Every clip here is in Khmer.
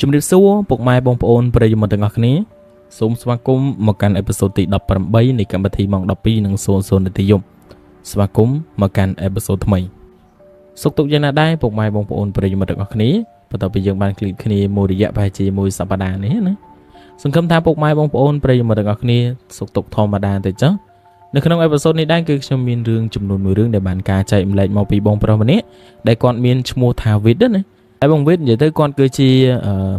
ជំរាបសួរពុកម៉ែបងប្អូនប្រិយមិត្តទាំងអស់គ្នាសូមស្វាគមន៍មកកាន់អេពីសូតទី18នៃកម្មវិធីម៉ោង12:00នាទីយប់ស្វាគមន៍មកកាន់អេពីសូតថ្មីសុខទុក្ខយ៉ាងណាដែរពុកម៉ែបងប្អូនប្រិយមិត្តទាំងអស់គ្នាបន្ទាប់ពីយើងបានឃ្លីបគ្នាមួយរយៈប្រហែលជាមួយសប្តាហ៍នេះណាសង្ឃឹមថាពុកម៉ែបងប្អូនប្រិយមិត្តទាំងអស់គ្នាសុខទុក្ខធម្មតាទៅចុះនៅក្នុងអេពីសូតនេះដែរគឺខ្ញុំមានរឿងចំនួនមួយរឿងដែលបានការចែកម្លែកមកពីបងប្រុសម្នាក់ដែលគាត់មានឈ្មោះថាវិតណាតែបងវិតនិយាយទៅគាត់គឺជា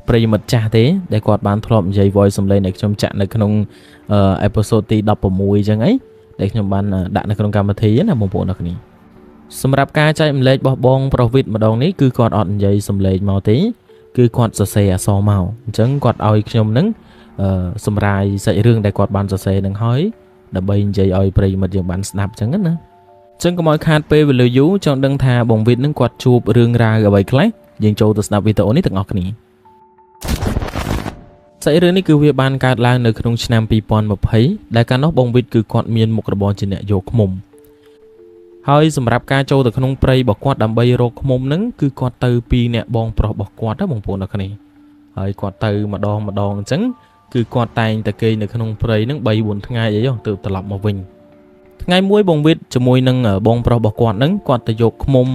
ប្រិយមិត្តចាស់ទេដែលគាត់បានធ្លាប់និយាយ voice សំឡេងដែលខ្ញុំចាក់នៅក្នុងអេពីសូតទី16អញ្ចឹងអីដែលខ្ញុំបានដាក់នៅក្នុងកម្មវិធីណាបងប្អូនអរគ្នាសម្រាប់ការចែកម្លែករបស់បងប្រុសវិតម្ដងនេះគឺគាត់អត់និយាយសំឡេងមកទេគឺគាត់សរសេរអក្សរមកអញ្ចឹងគាត់ឲ្យខ្ញុំនឹងសម្រាយសាច់រឿងដែលគាត់បានសរសេរនឹងហើយដើម្បីនិយាយឲ្យប្រិយមិត្តយើងបានស្ដាប់អញ្ចឹងណាអញ្ចឹងកុំឲ្យខាតពេលវេលាយូរចង់ដឹងថាបងវិតនឹងគាត់ជួបរឿងរ៉ាវអ្វីខ្លះយើងចូលទៅស្ដាប់វីដេអូនេះទាំងអស់គ្នាសាច់រឿងនេះគឺវាបានកើតឡើងនៅក្នុងឆ្នាំ2020ដែលកាលនោះបងវិតគឺគាត់មានមុខរបរជាអ្នកយកឃ្មុំហើយសម្រាប់ការចូលទៅក្នុងព្រៃរបស់គាត់ដើម្បីរកឃ្មុំហ្នឹងគឺគាត់ទៅពីអ្នកបងប្រុសរបស់គាត់ណាបងប្អូនអរគ្នាហើយគាត់ទៅម្ដងអញ្ចឹងគឺគាត់តែងតែគេនៅក្នុងព្រៃហ្នឹង 3-4 ថ្ងៃអីទៅត្រឡប់មកវិញថ្ងៃមួយបងវិតជាមួយនឹងបងប្រុសរបស់គាត់ហ្នឹងគាត់ទៅយកឃ្មុំ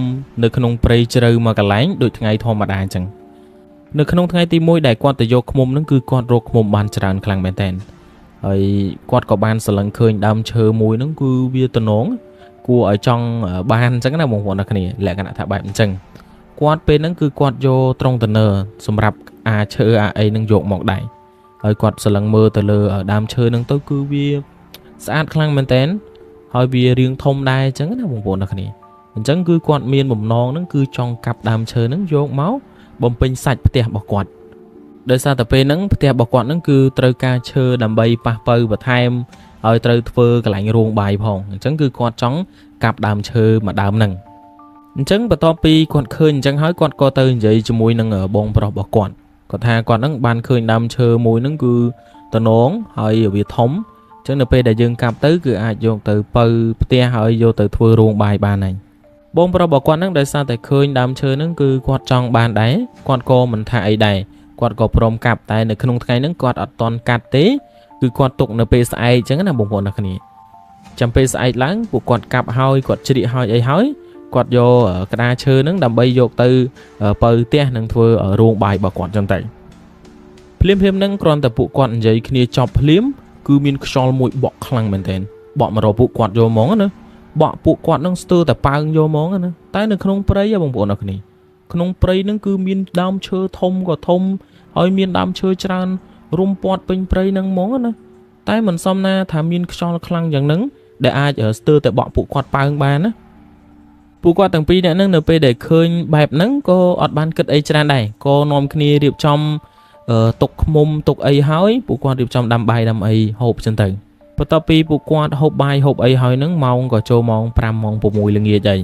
នៅក្នុងព្រៃជ្រៅមកកន្លែងដូចថ្ងៃធម្មតាអញ្ចឹងនៅក្នុងថ្ងៃទី1ដែលគាត់ទៅយកឃ្មុំហ្នឹងគឺគាត់រកឃ្មុំបានច្រើនខ្លាំងមែនតើហើយគាត់ក៏បានស្រឡឹងឃើញដើមឈើមួយហ្នឹងគឺវាទំនងគួរឲ្យចង់បានអញ្ចឹងណាបងប្អូនអរគ្នាលក្ខណៈថាបែបអញ្ចឹងគាត់ពេលហ្នឹងគឺគាត់យកត្រង់តនើសម្រាប់ឈើអីហ្នឹងយកមកដែរហើយគាត់ស្រឡឹងមើលទៅលើដើមឈើហ្នឹងទៅគឺវាស្អាតខ្លាំងមែនតើហើយវារៀងធំដែរអញ្ចឹងណាបងប្អូនអរគ្នាអញ្ចឹងគឺគាត់មានបំណងហ្នឹងគឺចង់កាប់ដើមឈើហ្នឹងយកមកបំពេញសាច់ផ្ទះរបស់គាត់ដោយសារតែពេលហ្នឹងផ្ទះរបស់គាត់ហ្នឹងគឺត្រូវការឈើដើម្បីប៉ះប៉ូវបន្ថែមហើយត្រូវធ្វើកន្លែងរោងបាយផងអញ្ចឹងគឺគាត់ចង់កាប់ដើមឈើមួយដើមហ្នឹងអញ្ចឹងបន្ទាប់ពីគាត់ឃើញអញ្ចឹងហើយគាត់ក៏ទៅនិយាយជាមួយនឹងបងប្រុសរបស់គាត់គាត់ថាគាត់ហ្នឹងបានឃើញដើមឈើមួយហ្នឹងគឺតំណងហើយវាធំអញ្ចឹងនៅពេលដែលយើងកាប់ទៅគឺអាចយកទៅប៉ូវផ្ទះហើយយកទៅធ្វើរោងបាយបានហើយបងប្រុសរបស់គាត់ហ្នឹងដោយសារតែឃើញដើមឈើហ្នឹងគឺគាត់ចង់បានដែរគាត់ក៏មិនថាអីដែរគាត់ក៏ព្រមកាប់តែនៅក្នុងថ្ងៃហ្នឹងគាត់អត់តន់កាត់ទេគឺគាត់ទុកនៅពេលស្អែកអញ្ចឹងណាបងប្អូនអរគ្នាចាំពេលស្អែកឡើងពួកគាត់កាប់ហើយគាត់ជ្រៀកហើយអីហើយគាត់យកក្តារឈើហ្នឹងដើម្បីយកទៅប៉ូវផ្ទះនិងធ្វើរោងបាយរបស់គាត់អញ្ចឹងទៅភ្លាមហ្នឹងគ្រាន់តែពួកគាត់និយាយគ្នាចប់ភ្លាមគឺមានខ្យល់មួយបក់ខ្លាំងមែនទែនបក់មករកពួកគាត់យកហ្មងណាបក់ពួកគាត់នឹងស្ទើរតែប៉ើងយកហ្មងណាតែនៅក្នុងព្រៃបងប្អូនអរគ្នាក្នុងព្រៃហ្នឹងគឺមានដើមឈើធំក៏ធំហើយមានដើមឈើច្រើនរុំព័ទ្ធពេញព្រៃហ្នឹងហ្មងណាតែមិនសមណាថាមានខ្យល់ខ្លាំងយ៉ាងហ្នឹងដែលអាចស្ទើរតែបក់ពួកគាត់ប៉ើងបានណាពួកគាត់ទាំងពីរនាក់ហ្នឹងនៅពេលដែលឃើញបែបហ្នឹងក៏អត់បានគិតអីច្រើនដែរក៏នាំគ្នារៀបចំទុកឃ្មុំទុកអីហើយពួកគាត់រៀបចំដាំបាយដាំអីហូបចឹងទៅបន្ទាប់ពីពួកគាត់ហូបបាយហូបអីហើយហ្នឹងម៉ោងក៏ចូលម៉ោង5ម៉ោង6ល្ងាចហើយ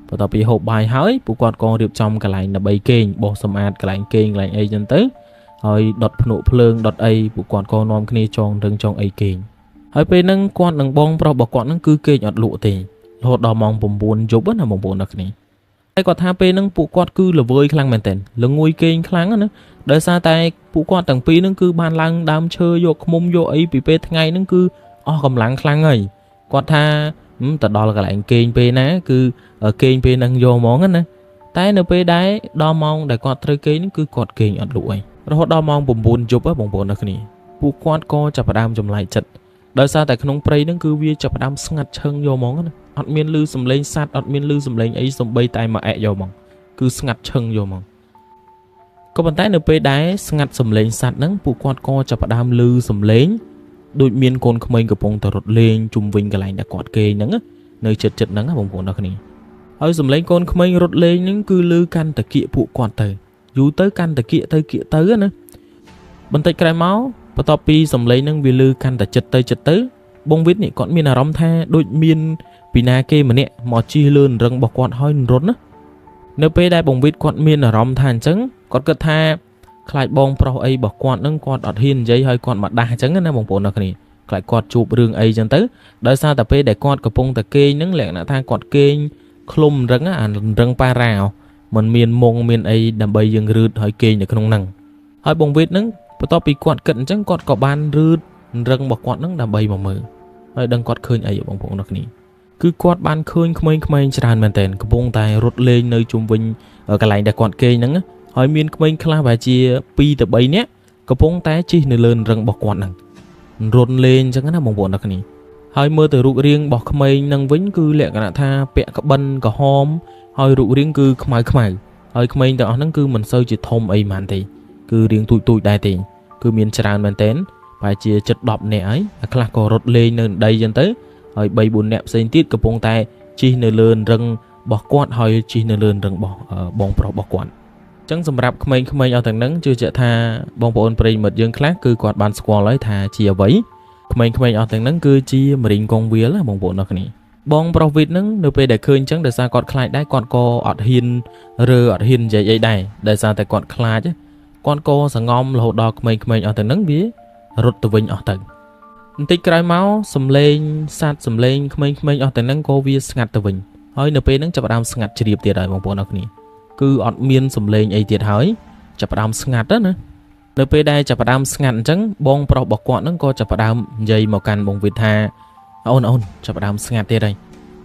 បន្ទាប់ពីហូបបាយហើយពួកគាត់ក៏រៀបចំកន្លែងដើម្បីគេងបោះសម្អាតកន្លែងគេងកន្លែងអីចឹងទៅហើយដុតភ្នក់ភ្លើងដុតអីពួកគាត់ក៏នាំគ្នាចងរឹងចងអីគេងហើយពេលហ្នឹងគាត់នឹងបងប្រុសរបស់គាត់ហ្នឹងគឺគេងអត់លក់ទេរហូតដល់ម៉ោង9យប់ណាបងប្អូនអរគ្នាហើយគាត់ថាពេលហ្នឹងពួកគាត់គឺល្វើយខ្លាំងមែនតើល្ងួយគេងខ្លាំងណាដោយសារតែពួកគាត់ទាំងពីរហ្នឹងគឺបានឡើងដើមឈើយកឃ្មុំយកអីពីពេលថ្ងៃហ្នឹងគឺអស់កម្លាំងខ្លាំងហើយគាត់ថាទៅដល់កន្លែងគេងពេលណាគឺគេងពេលហ្នឹងយកហ្មងណាតែនៅពេលដែលដល់ម៉ោងដែលគាត់ត្រូវគេងហ្នឹងគឺគាត់គេងអត់លក់អីរហូតដល់ម៉ោង9យប់បងប្អូនអរគ្នាពួកគាត់ក៏ចាប់ផ្ដើមចម្លែកចិត្តដោយសារតែក្នុងព្រៃហ្នឹងគឺវាចាប់ផ្ដើមស្ងាត់ឈឹងយកហ្មងណាអត់មានឮសំឡេងសត្វអត់មានឮសំឡេងអីសំបីតែមួយអែកយកហ្មងគឺស្ងាត់ឈឹងយកហ្មងក៏ប៉ុន្តែនៅពេលដែលស្ងាត់សំឡេងសត្វហ្នឹងពួកគាត់ក៏ចាប់ផ្ដើមឮសំឡេងដូចមានកូនក្មេងកំពុងតែរត់លេងជុំវិញកន្លែងដែលគាត់គេងហ្នឹងនៅចិត្តហ្នឹងបងប្អូនអរគ្នាហើយសំឡេងកូនក្មេងរត់លេងហ្នឹងគឺឮកាន់តែគៀកពួកគាត់ទៅយូរទៅកាន់តែគៀកទៅណាបន្តិចក្រោយមកបន្ទាប់ពីសំឡេងហ្នឹងវាឮកាន់តែចិត្តទៅបងវិតនេះគាត់មានអារម្មណ៍ថាដូចមានពីណាគេម្នាក់មកជិះលឿនរឹងរបស់គាត់ហើយរត់ណានៅពេលដែលបងវិតគាត់មានអារម្មណ៍ថាអញ្ចឹងគាត់គិតថាខ្លាចបងប្រុសអីរបស់គាត់ហ្នឹងគាត់អត់ហ៊ាននិយាយហើយគាត់មកដាស់អញ្ចឹងណាបងប្អូនអរគ្នាខ្លាចគាត់ជួបរឿងអីអញ្ចឹងទៅដោយសារតែពេលដែលគាត់កំពុងតែគេងហ្នឹងលក្ខណៈថាគាត់គេងឃ្លុំរឹងអារឹងប៉ារ៉ាមិនមានមុងមានអីដើម្បីយើងរឺតហើយគេងនៅក្នុងហ្នឹង ហើយបងវិទ្យហ្នឹងបន្ទាប់ពីគាត់គិតអញ្ចឹងគាត់ក៏បានរឺតរឹងរបស់គាត់ហ្នឹងដើម្បីមកមើលហើយដឹងគាត់ឃើញអីបងប្អូនអ្នកគ្នាគឺគាត់បានឃើញក្មេងៗច្រើនមែនទែនកំពុងតែរត់លេងនៅជុំវិញកន្លែងដែលគាត់គេងហ្នឹងហើយមានក្មេងខ្លះប្រហែលជា2ទៅ3នាក់កំពុងតែជិះនៅលើរឹងរបស់គាត់ហ្នឹងរត់លេងអញ្ចឹងណាបងប្អូនអ្នកគ្នាហើយមើលទៅរូបរាងរបស់ក្មេងហ្នឹងវិញគឺលក្ខណៈថាពាក់ក្បិនក្រហមហើយរូបរាងគឺខ្មៅហើយក្មេងទាំងអស់ហ្នឹងគឺមិនសូវជាធំអីហ្មងទេគឺរាងទូចដែរទេគឺមានច្រើនមែនទែនប្រហែលជាជិត10នាក់ហើយខ្លះក៏រត់លេងនៅដីអញ្ចឹងទៅហើយ3 4នាក់ផ្សេងទៀតកំពុងតែជិះនៅលើរឹងរបស់គាត់ហើយជិះនៅលើរឹងរបស់បងប្រុសរបស់គាត់អញ្ចឹងសម្រាប់ក្មេងៗអស់ទាំងហ្នឹងជឿជាក់ថាបងប្អូនប្រិយមិត្តយើងខ្លះគឺគាត់បានស្គាល់ហើយថាជាអ្វីក្មេងៗអស់ទាំងហ្នឹងគឺជាមរីងកងវាលបងប្អូនអរគ្នាបងប្រុសវិទ្យហ្នឹងនៅពេលដែលឃើញអញ្ចឹងដោយសារគាត់ខ្លាចដែរគាត់ក៏អត់ហ៊ាននិយាយអីដែរដោយសារតែគាត់ខ្លាចគាត់ក៏សង្ងំរហូតដល់ក្មេងៗអស់ទាំងហ្នឹងវារត់ទៅវិញអស់ទៅបន្តិចក្រោយមកសំឡេងសត្វសំឡេងក្មេងៗអស់ទាំងហ្នឹងក៏វាស្ងាត់ទៅវិញហើយនៅពេលហ្នឹងចាប់ផ្ដើមស្ងាត់ជ្រាបទៀតហើយបងប្អូនអរគ្នាគឺអត់មានសំឡេងអីទៀតហើយចាប់ផ្ដើមស្ងាត់ណានៅពេលដែលចាប់ផ្ដើមស្ងាត់អញ្ចឹងបងប្រុសរបស់គាត់ហ្នឹងក៏ចាប់ផ្ដើមនិយាយមកកាន់បងវិទ្យថាអូនចាប់ផ្ដើមស្ងាត់ទៀត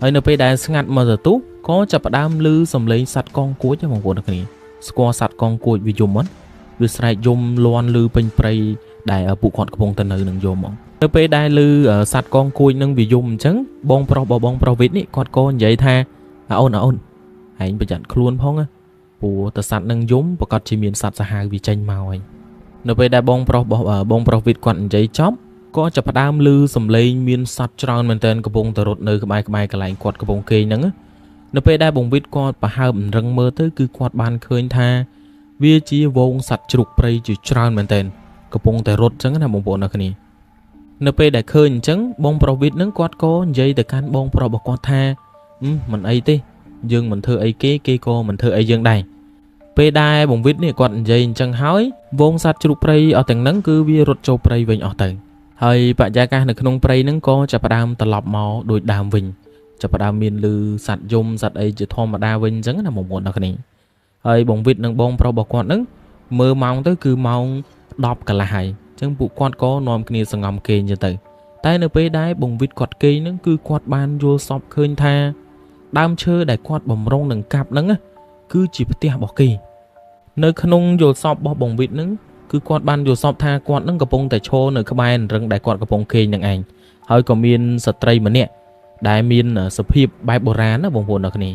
ហើយនៅពេលដែលស្ងាត់មកទៅទូក៏ចាប់ផ្ដើមឮសំឡេងសត្វកងគួចបងប្អូនអរគ្នាស្គាល់សត្វកងគួចវាយំអត់វាស្រែកយំលាន់ឮពេញព្រៃដែលពួកគាត់កំពុងទៅនៅនឹងយំមកនៅពេលដែលឮសត្វកងគួចនឹងវាយំអញ្ចឹងបងប្រុសវិទ្យនេះគាត់ក៏និយាយថាអូនឯងប្រយ័ត្នខ្លួនផងណាព្រោះតសត្វនឹងយំប្រកាសជាមានសត្វសាហាវវាចេញមកហើយនៅពេលដែលបងប្រុសវិទ្យគាត់និយាយចប់ក៏ចាប់ផ្ដើមឮសំឡេងមានសត្វច្រើនមែនទែនកំពុងទៅរត់នៅក្បែរកន្លែងគាត់កំពុងគេងហ្នឹងនៅពេលដែលបងវិទ្យគាត់ប្រហើបរឹងមើលទៅគឺគាត់បានឃើញថាវាជាវងសត្វជ្រូកព្រៃជាច្រើនមែនទែនកំពុងតែរត់អញ្ចឹងណាបងប្អូនអរគ្នានៅពេលដែលឃើញអញ្ចឹងបងប្រុសវិទ្យហ្នឹងគាត់ក៏និយាយទៅកាន់បងប្រុសរបស់គាត់ថាមិនអីទេយើងមិនធ្វើអីគេក៏មិនធ្វើអីយើងដែរពេលដែលបងវិទ្យនេះគាត់និយាយអញ្ចឹងហើយវងសត្វជ្រូកព្រៃអស់ទាំងហ្នឹងគឺវារត់ចូលព្រៃវិញអស់ទៅហើយបរិយាកាសនៅក្នុងព្រៃហ្នឹងក៏ចាប់ផ្ដើមត្រឡប់មកដូចដើមវិញចាប់ផ្ដើមមានលឺសត្វយំសត្វអីជាធម្មតាវិញអញ្ចឹងណាបងប្អូនអរគ្នាហើយបងវិទ្យនិងបងប្រុសរបស់គាត់ហ្នឹងមើលម៉ោងទៅគឺម៉ោង10កន្លះហើយអញ្ចឹងពួកគាត់ក៏នាំគ្នាសង្ងំគេងអញ្ចឹងទៅតែនៅពេលដែលបងវិទ្យគាត់គេងហ្នឹងគឺគាត់បានយល់សពឃើញថាដើមឈើដែលគាត់បំរុងនឹងកាប់ហ្នឹងគឺជាផ្ទះរបស់គេនៅក្នុងយល់សពរបស់បងវិទ្យហ្នឹងគឺគាត់បានយល់សពថាគាត់នឹងកំពុងតែឈរនៅក្បែររឹងដែលគាត់កំពុងគេងនឹងឯងហើយក៏មានស្ត្រីម្នាក់ដែលមានសភាពបែបបុរាណណាបងប្អូនអរគ្នា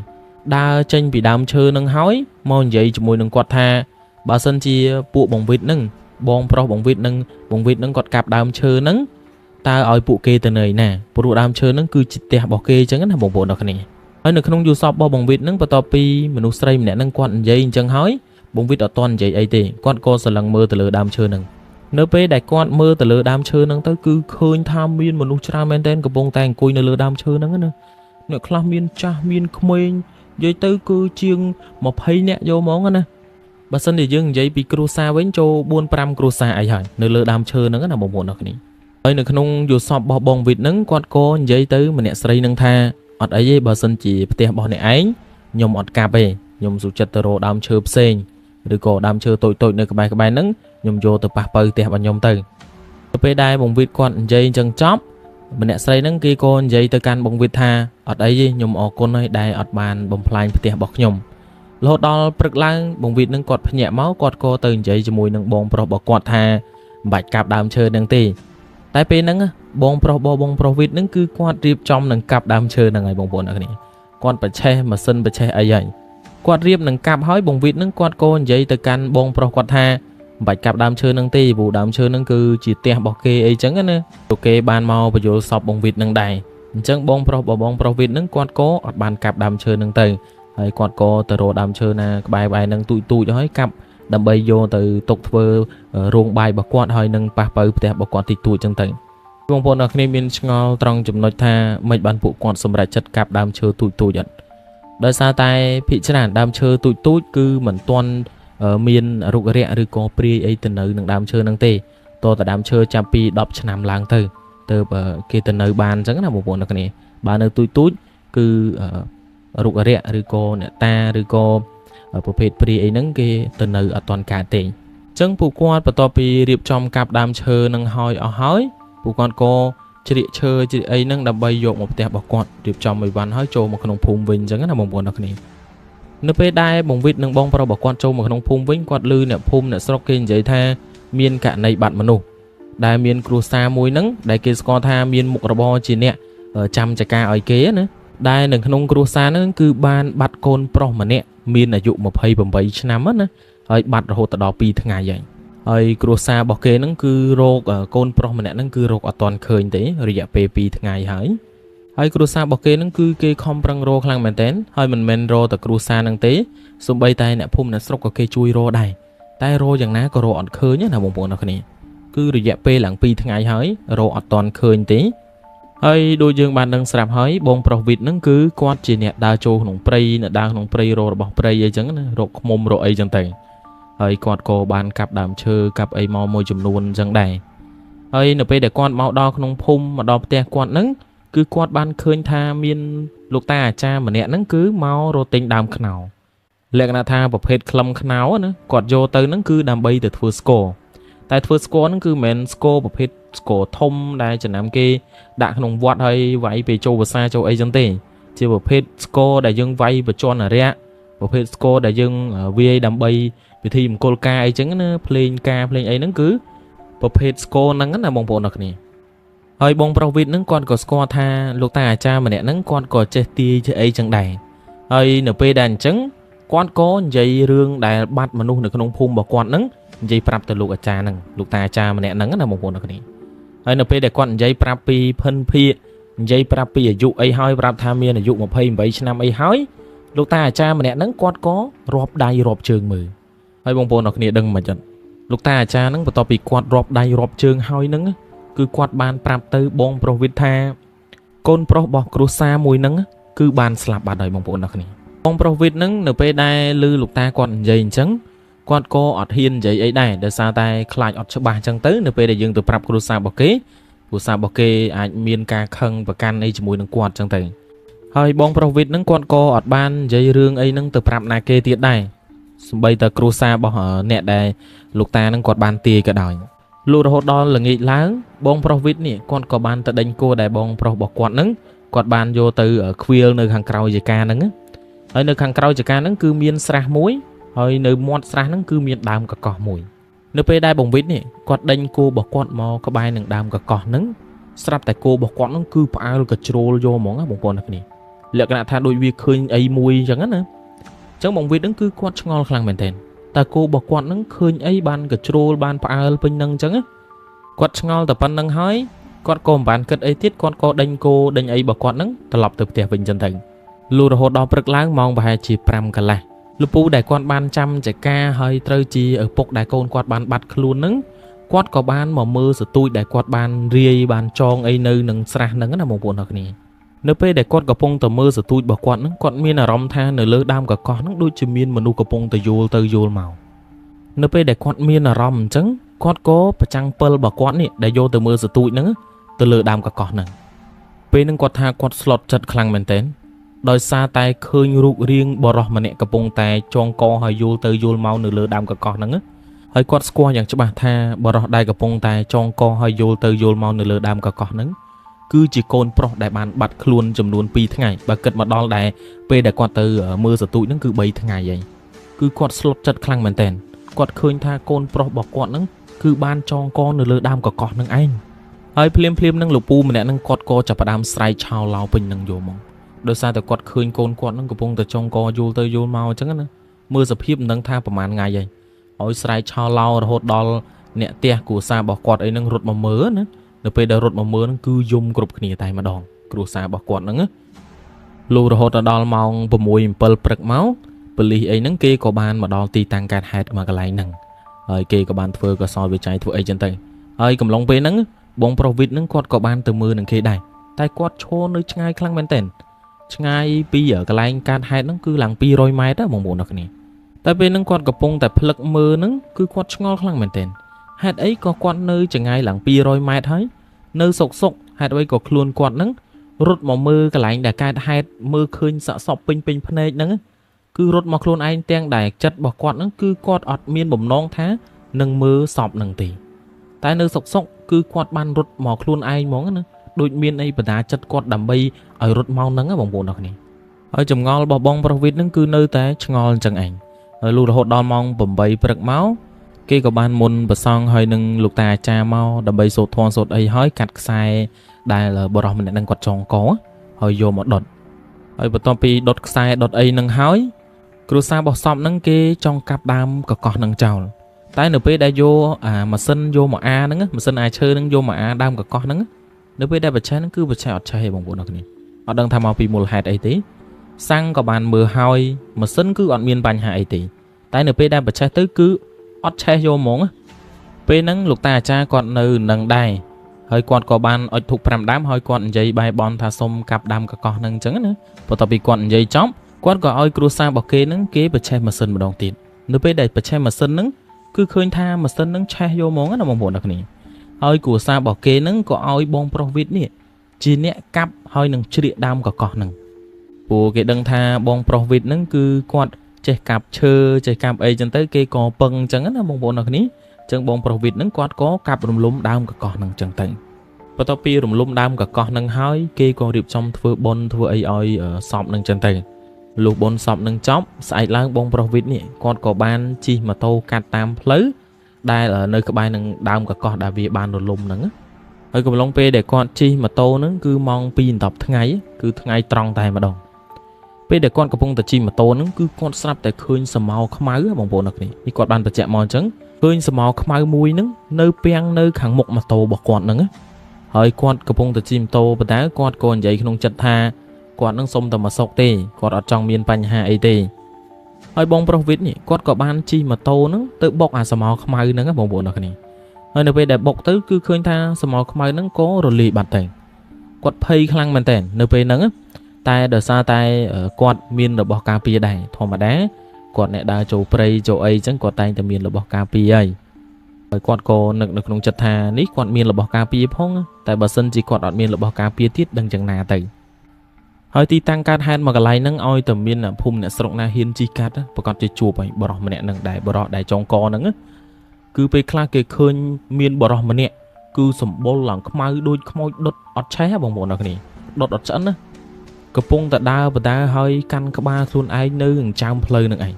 ដើរចេញពីដើមឈើនឹងហើយមកនិយាយជាមួយនឹងគាត់ថាបើសិនជាពួកបងវិទ្យនឹងបងប្រុសបងវិទ្យនឹងគាត់កាប់ដើមឈើនឹងតើឲ្យពួកគេទៅនៅឯណាព្រោះដើមឈើនឹងគឺជាផ្ទះរបស់គេអញ្ចឹងណាបងប្អូនអរគ្នាហើយនៅក្នុងយល់សពរបស់បងវិទ្យនឹងបន្ទាប់ពីមនុស្សស្រីម្នាក់នឹងគាត់និយាយអញ្ចឹងហើយបងវិទ្យអត់ទាន់និយាយអីទេគាត់ក៏ស្រឡឹងមើលទៅលើដើមឈើនឹងនៅពេលដែលគាត់មើលទៅលើដើមឈើនឹងទៅគឺឃើញថាមានមនុស្សច្រើនមែនទែនកំពុងតែអង្គុយនៅលើដើមឈើហ្នឹងណាអ្នកខ្លះមានចាស់មានក្មេងនិយាយទៅគឺជាង20នាក់យកហ្មងណាបើសិនជាយើងនិយាយពីគ្រួសារវិញចូល4-5គ្រួសារអីហើយនៅលើដើមឈើហ្នឹងណាបងប្អូនអរគ្នាហើយនៅក្នុងយល់សពរបស់បងវិទ្យហ្នឹងគាត់ក៏និយាយទៅម្នាក់ស្រីនឹងថាអត់អីទេបើសិនជាផ្ទះរបស់អ្នកឯងខ្ញុំអត់កាប់ទេខ្ញុំសុខចិត្តទៅរកដើមឈើផ្សេងឬក៏ដើមឈើតូចនៅក្បែរហ្នឹងខ្ញុំយកទៅប៉ះបើផ្ទះរបស់ខ្ញុំទៅពេលដែលបងវិទ្យគាត់និយាយអញ្ចឹងចប់ម្នាក់ស្រីហ្នឹងគេក៏និយាយទៅកាន់បងវិទ្យថាអត់អីទេខ្ញុំអរគុណហើយដែលអត់បានបំផ្លាញផ្ទះរបស់ខ្ញុំរហូតដល់ព្រឹកឡើងបងវិទ្យហ្នឹងគាត់ភ្ញាក់មកគាត់ក៏ទៅនិយាយជាមួយនឹងបងប្រុសរបស់គាត់ថាមិនបាច់កាប់ដើមឈើហ្នឹងទេតែពេលហ្នឹងបងប្រុសវិទ្យហ្នឹងគឺគាត់រៀបចំនឹងកាប់ដើមឈើហ្នឹងហើយបងប្អូនអរគ្នាគាត់ប្រឆេះម៉ាស៊ីនប្រឆេះអីហើយគាត់រៀបនឹងកាប់ហើយបងវិទ្យហ្នឹងគាត់ក៏និយាយទៅកាន់បងប្រុសគាត់ថាមិនបាច់កាប់ដើមឈើហ្នឹងទេព្រោះដើមឈើហ្នឹងគឺជាផ្ទះរបស់គេអីចឹងណាពួកគេបានមកបញ្យល់សពបងវិទ្យហ្នឹងដែរអញ្ចឹងបងប្រុសវិទ្យហ្នឹងគាត់ក៏អត់បានកាប់ដើមឈើហ្នឹងទៅហើយគាត់ក៏ទៅរកដើមឈើណាក្បែរហ្នឹងទូចហើយកាប់ដើម្បីយកទៅទុកធ្វើរោងបាយរបស់គាត់ហើយនឹងប៉ះបើផ្ទះរបស់គាត់តិចតួចចឹងទៅបងប្អូនអ្នកគ្នាមានឆ្ងល់ត្រង់ចំណុចថាមិនបានពួកគាត់សម្រេចចិត្តកាប់ដើមឈើទូចអត់ដោយសារតែភិកច្រើនដើមឈើទូចគឺមិនទាន់មានរុក្ខរៈឬក៏ព្រាយអីទៅនៅនឹងដើមឈើហ្នឹងទេតើដើមឈើចាប់ពី10ឆ្នាំឡើងទៅគេទៅនៅបានអញ្ចឹងណាបងប្អូនអ្នកគ្នាបើនៅទូចគឺរុក្ខរៈឬក៏អ្នកតាឬក៏ប្រភេទព្រាយអីហ្នឹងគេទៅនៅអត់ទាន់កើតទេ ចឹងពួកគាត់បន្ទាប់ពីរៀបចំកាប់ដើមឈើនឹងហើយអស់ហើយពួកគាត់ក៏ជ្រៀកឈើជ្រៀកអីហ្នឹងដើម្បីយកមកផ្ទះរបស់គាត់រៀបចំឲ្យវ៉ាន់ហើយចូលមកក្នុងភូមិវិញអញ្ចឹងណាបងប្អូនអ្នកគ្នានៅពេលដែលបងវិទ្យនិងបងប្រុសរបស់គាត់ចូលមកក្នុងភូមិវិញគាត់ឮអ្នកភូមិអ្នកស្រុកគេនិយាយថាមានករណីបាត់មនុស្សដែលមានគ្រួសារមួយហ្នឹងដែលគេស្គាល់ថាមានមុខរបរជាអ្នកចាំចការឲ្យគេណាដែលនៅក្នុងគ្រួសារហ្នឹងគឺបានបាត់កូនប្រុសម្នាក់មានអាយុ28ឆ្នាំណាហើយបាត់រហូតដល់2ថ្ងៃហើយគ្រួសាររបស់គេហ្នឹងគឺរកកូនប្រុសម្នាក់ហ្នឹងគឺរកអត់ទាន់ឃើញទេរយៈពេល2ថ្ងៃហើយគ្រួសាររបស់គេហ្នឹងគឺគេខំប្រឹងរកខ្លាំងមែនទែនហើយមិនមែនរកតែគ្រួសារហ្នឹងទេសូម្បីតែអ្នកភូមិអ្នកស្រុកក៏គេជួយរកដែរតែរកយ៉ាងណាក៏រកអត់ឃើញណាបងប្អូនអ្នកគ្នាគឺរយៈពេលឡើង2ថ្ងៃហើយរកអត់ទាន់ឃើញទេហើយដូចយើងបានដឹងស្រាប់ហើយបងប្រុសវិទ្យហ្នឹងគឺគាត់ជាអ្នកដើរចូលក្នុងព្រៃអ្នកដើរក្នុងព្រៃរករបស់ព្រៃអីចឹងណារកឃ្មុំរកអីចឹងទៅហើយគាត់ក៏បានកាប់ដើមឈើកាប់អីមកមួយចំនួនចឹងដែរហើយនៅពេលដែលគាត់មកដល់ក្នុងភូមិមកដល់ផ្ទះគាត់ហ្នឹងគឺគាត់បានឃើញថាមានលោកតាអាចារ្យម្នាក់ហ្នឹងគឺមករកទិញដើមខ្នុរលក្ខណៈថាប្រភេទក្លឹមខ្នុរណាគាត់យកទៅហ្នឹងគឺដើម្បីទៅធ្វើស្ករតែធ្វើស្ករហ្នឹងគឺមិនមែនស្ករប្រភេទស្ករធំដែលចំណាំគេដាក់ក្នុងវត្តហើយវាយពេលចូលភាសាចូលអីចឹងទេជាប្រភេទស្ករដែលយើងវាយបច្ចុប្បន្នរយៈប្រភេទស្ករដែលយើងវាយដើម្បីពិធីមង្គលការអីចឹងណាភ្លេងការភ្លេងអីហ្នឹងគឺប្រភេទស្ករហ្នឹងណាបងប្អូនអរគ្នាហើយបងប្រុសវិទ្យហ្នឹងគាត់ក៏ស្គាល់ថាលោកតាអាចារ្យម្នាក់ហ្នឹងគាត់ក៏ចេះទាយជាអីចឹងដែរហើយនៅពេលដែលអញ្ចឹងគាត់ក៏និយាយរឿងដែលបាត់មនុស្សនៅក្នុងភូមិរបស់គាត់ហ្នឹងនិយាយប្រាប់ទៅលោកអាចារ្យហ្នឹងលោកតាអាចារ្យម្នាក់ហ្នឹងណាបងប្អូនអរគ្នាហើយនៅពេលដែលគាត់និយាយប្រាប់ពីភិនភាគនិយាយប្រាប់ពីអាយុអីហើយប្រាប់ថាមានអាយុ28ឆ្នាំអីហើយលោកតាអាចារ្យម្នាក់ហ្នឹងគាត់ក៏រាប់ដៃរាប់ជើងមើលហើយបងប្អូនអរគ្នាដឹងមិនចឹងលោកតាអាចារ្យហ្នឹងបន្ទាប់ពីគាត់រាប់ដៃរាប់ជើងហើយហ្នឹងគឺគាត់បានប្រាប់ទៅបងប្រុសវិទ្យថាកូនប្រុសរបស់គ្រួសារមួយហ្នឹងគឺបានស្លាប់បាត់ហើយបងប្អូនអរគ្នាបងប្រុសវិទ្យហ្នឹងនៅពេលដែលឮលោកតាគាត់និយាយអញ្ចឹងគាត់ក៏អត់ហ៊ាននិយាយអីដែរដោយសារតែខ្លាចអត់ច្បាស់អញ្ចឹងទៅនៅពេលដែលយើងទៅប្រាប់គ្រួសាររបស់គេអាចមានការខឹងប្រកាន់អីជាមួយនឹងគាត់អញ្ចឹងទៅហើយបងប្រុសវិទ្យហ្នឹងគាត់ក៏អត់បាននិយាយរឿងអីហ្នឹងទៅប្រាប់ណាគេទៀតដែរសម្បីតែគ្រួសាររបស់អ្នកដែលលោកតាហ្នឹងគាត់បានទាយក៏ដោយលុះរហូតដល់ល្ងាចឡើងបងប្រុសវិទ្យនេះគាត់ក៏បានទៅដេញគោដែលបងប្រុសរបស់គាត់ហ្នឹងគាត់បានយកទៅខ្វៀលនៅខាងក្រោយចកាហ្នឹងហើយនៅខាងក្រោយចកាហ្នឹងគឺមានស្រះមួយហើយនៅមាត់ស្រះហ្នឹងគឺមានដើមកកោះមួយនៅពេលដែលបងវិទ្យនេះគាត់ដេញគោរបស់គាត់មកក្បែរនឹងដើមកកោះហ្នឹងស្រាប់តែគោរបស់គាត់ហ្នឹងគឺផ្អើលកជ្រោលយកហ្មងណាបងប្អូនអ្នកនេះលក្ខណៈថាដូចវាឃើញអីមួយអញ្ចឹងណាអញ្ចឹងបងវិទ្យហ្នឹងគឺគាត់ឆ្ងល់ខ្លាំងមែនទែនតែគោរបស់គាត់ហ្នឹងឃើញអីបានកជ្រោលបានផ្អើលពេញហ្នឹងអញ្ចឹងគាត់ឆ្ងល់តែប៉ុណ្្នឹងហើយគាត់ក៏មិនបានគិតអីទៀតគាត់ក៏ដេញគោដេញអីរបស់គាត់ហ្នឹងត្រឡប់ទៅផ្ទះវិញអញ្ចឹងទៅលុះរហូតដល់ព្រឹកឡើងម៉ោងប្រហែលជា5កន្លះលពូដែលគាត់បានចាំចកាហើយត្រូវជាឪពុកដែលកូនគាត់បានបាត់ខ្លួនហ្នឹងគាត់ក៏បានមកមើលសទូចដែលគាត់បានរាយបានចងអីនៅនឹងស្រះហ្នឹងណាបងប្អូនអរគ្នានៅពេលដែលគាត់កំពុងតែមើលសទូចរបស់គាត់ហ្នឹងគាត់មានអារម្មណ៍ថានៅលើដើមកកោះហ្នឹងដូចជាមានមនុស្សកំពុងតែយល់ទៅយល់មកនៅពេលដែលគាត់មានអារម្មណ៍អញ្ចឹងគាត់ក៏ប្រចាំងពិលរបស់គាត់នេះដែលយកទៅមើលសទូចហ្នឹងទៅលើដើមកកោះហ្នឹងពេលហ្នឹងគាត់ថាគាត់ស្លុតចិត្តខ្លាំងមែនទែនដោយសារតែឃើញរូបរាងបរោះម្នាក់កំពុងតែចងកហើយយល់ទៅយល់មកនៅលើដើមកកោះហ្នឹងហើយគាត់ស្គាល់យ៉ាងច្បាស់ថាបរោះដែលកំពុងតែចងកហើយយល់ទៅយល់មកនៅលើដើមកកោះហ្នឹងគឺជាកូនប្រុសដែលបានបាត់ខ្លួនចំនួន2ថ្ងៃបើគិតមកដល់ដែរពេលដែលគាត់ទៅមើលសទូចហ្នឹងគឺ3ថ្ងៃហើយគឺគាត់ស្លុតចិត្តខ្លាំងមែនទែនគាត់ឃើញថាកូនប្រុសរបស់គាត់ហ្នឹងគឺបានចងកនៅលើដើមកកោះហ្នឹងឯងហើយភ្លាមហ្នឹងលោកពូម្នាក់ហ្នឹងគាត់ក៏ចាប់ផ្ដើមស្រែកឆោឡោពេញនឹងយកមកដោយសារតែគាត់ឃើញកូនគាត់ហ្នឹងកំពុងតែចងកយល់ទៅយល់មកអញ្ចឹងណាមើលសភាពមិនដឹងថាប្រហែលថ្ងៃហើយស្រែកឆោឡោរហូតដល់អ្នកផ្ទះគ្រួសាររបស់គាត់អីហ្នឹងរត់មកមើលណានៅពេលដែលរត់មកមើលហ្នឹងគឺយំគ្រប់គ្នាតែម្ដងគ្រួសាររបស់គាត់ហ្នឹងលុះរហូតដល់ម៉ោង6 7ព្រឹកមកប៉ូលីសអីហ្នឹងគេក៏បានមកដល់ទីតាំងកើតហេតុមកកន្លែងហ្នឹងហើយគេក៏បានធ្វើកសលវិច័យធ្វើអីចឹងទៅហើយកំឡុងពេលហ្នឹងបងប្រុសវិទ្យហ្នឹងគាត់ក៏បានទៅមើលនឹងគេដែរតែគាត់ឈរនៅឆ្ងាយខ្លាំងមែនទែនឆ្ងាយពីកន្លែងកើតហេតុហ្នឹងគឺឡើង200ម៉ែត្របងប្អូនអ្នកគ្នាតែពេលហ្នឹងគាត់កំពុងតែផ្លឹកមើលហ្នឹងគឺគាត់ឆ្ងល់ខ្លាំងមែនទែនហេតុអីក៏គាត់នៅចង្ងាយឡើង200ម៉ែត្រហើយនៅសុកហេតុអ្វីក៏ខ្លួនគាត់ហ្នឹងរត់មកមើលកន្លែងដែលកើតហេតុមើលឃើញសាកសពពេញភ្នែកហ្នឹងគឺរត់មកខ្លួនឯងទាំងដែលចិត្តរបស់គាត់ហ្នឹងគឺគាត់អត់មានបំណងថា nâng mơ sọp nâng tì tại nơi sọc cứ quạt ban rút mò luôn ai món nữa đôi miên ấy bà đá chất quạt đầm bay ở rút mau nâng á bóng bộ nọc này ở chùm ngol bỏ bong profit nâng cứ nơi té ngol chẳng ảnh ở lù hột đòn mong bầm bay bật máu kia có ban môn bờ song hơi nâng lục tà cha mau đầm bay sột thon sột ấy hói cắt sai đây là bờ mình đang quạt tròn có hơi vô một đột hơi bờ topi đột sai đột ấy nâng hói cú sa bỏ sọm nâng kia trong cặp đam có cọt nâng trào tại nửa bên đây vô mà sân vô mà a nâng mà sân ai chơi nâng vô mà a đam có cọt nâng nửa bên đây bật trái nâng cứ bật trái ọt trái bằng bộ nọc này họ đang tham ao pi mùa hạt ấy tí sang có bàn mưa hoi mà sân cứ ọt miên bành hạ ấy tí tại nửa bên đây bật trái tới cứ ọt trái vô món á bên nâng lục ta cha còn nư nâng đai hơi quạt có bàn ọt thuộc làm đám hơi quạt dây bay bon thà xôm cặp đam có cọt nâng trứng nữa và tập bị quạt dây chóng quát gọi oi cua sa bỏ kê nứng kế bật che mà sân một đồng tiền nếu bây đây bật che mà sân nứng cứ khơi tha mà sân nứng che vô món á là một bộ đặc này oi cua sa bỏ kê nứng có oi bong profit nè chỉ nè cặp hơi nứng chia đam có cọt nứng bộ cái đằng tha bong profit nứng cứ quát che cặp chơi che cặp ấy chân tới kê có bưng chẳng là một bộ đặc này chân bong profit nứng quát có cặp rùm lúm đam có cọt nứng chẳng tới và tao pi rùm lúm đam có cọt nứng hơi kê còn điệp trong thưa bon thưa ấy oi sọp nứng chân tới lục bồn sọp nâng chóp sải lang bông profit nè con có ban chi mà tô cắt tam phứ đây là nơi các bạn nâng đam cả con đã vì ban đồ lùm nâng hơi cầm lông pe để con chi mà tô nâng cứ mong pin tập tháng ngày tròn tay mà đồng pe để con có bông tập chi mà tô nâng cứ con sắp tại khơi sầm màu không máu bằng bộ nực này đi con ban tập chạm màu trắng khơi sầm màu không máu mùi nâng nơi peng nơi kháng mục mà tô bọc con nâng hơi con có bông tập chi mà tô và đá con còn vậy không chặt tha quạt nâng sông tầm mà sọc tê quạt ở trong miền bành hà ấy tê hơi bông profit nhỉ quạt có ban chi mà tô nâng tự bọc sầm màu không ai nâng bông bộ nực này hơi nơi về để bọc tới cứ khơi tha sầm màu không ai nâng có rồi lì bạt tèn quạt pay khăng mền tèn nơi về nâng tai đờ xa tai quạt miền là bọc cà phê đài thò mà đá quạt này đa chỗ prey chỗ ấy chẳng quạt tay từ miền là bọc cà phê ấy quạt có nực nực nông chặt thà nít quạt miền là bọc cà phê phong tại bờ sân chỉ quạt ở miền là bọc cà phê tiết đằng chẳng nà tây hơi ti tăng cát hai mà cái này nâng oi tầm miền là phum nè sọc na hiên chi cát á và còn chơi chùa vậy bờ mà nè nâng đại bờ đại trong co nâng á cứไปคลาเกเคยมีนบรอมันเนี่ยคือสมบูรณ์หลังขมายโดยขโมยดดอดใช้บางบนนักนี่ดดอดฉันนะกระปงแต่ดาวแต่ดาวเฮ้ยกันกระบาส่วนไอ้เนื้อจามเพลินหนึ่งไอ้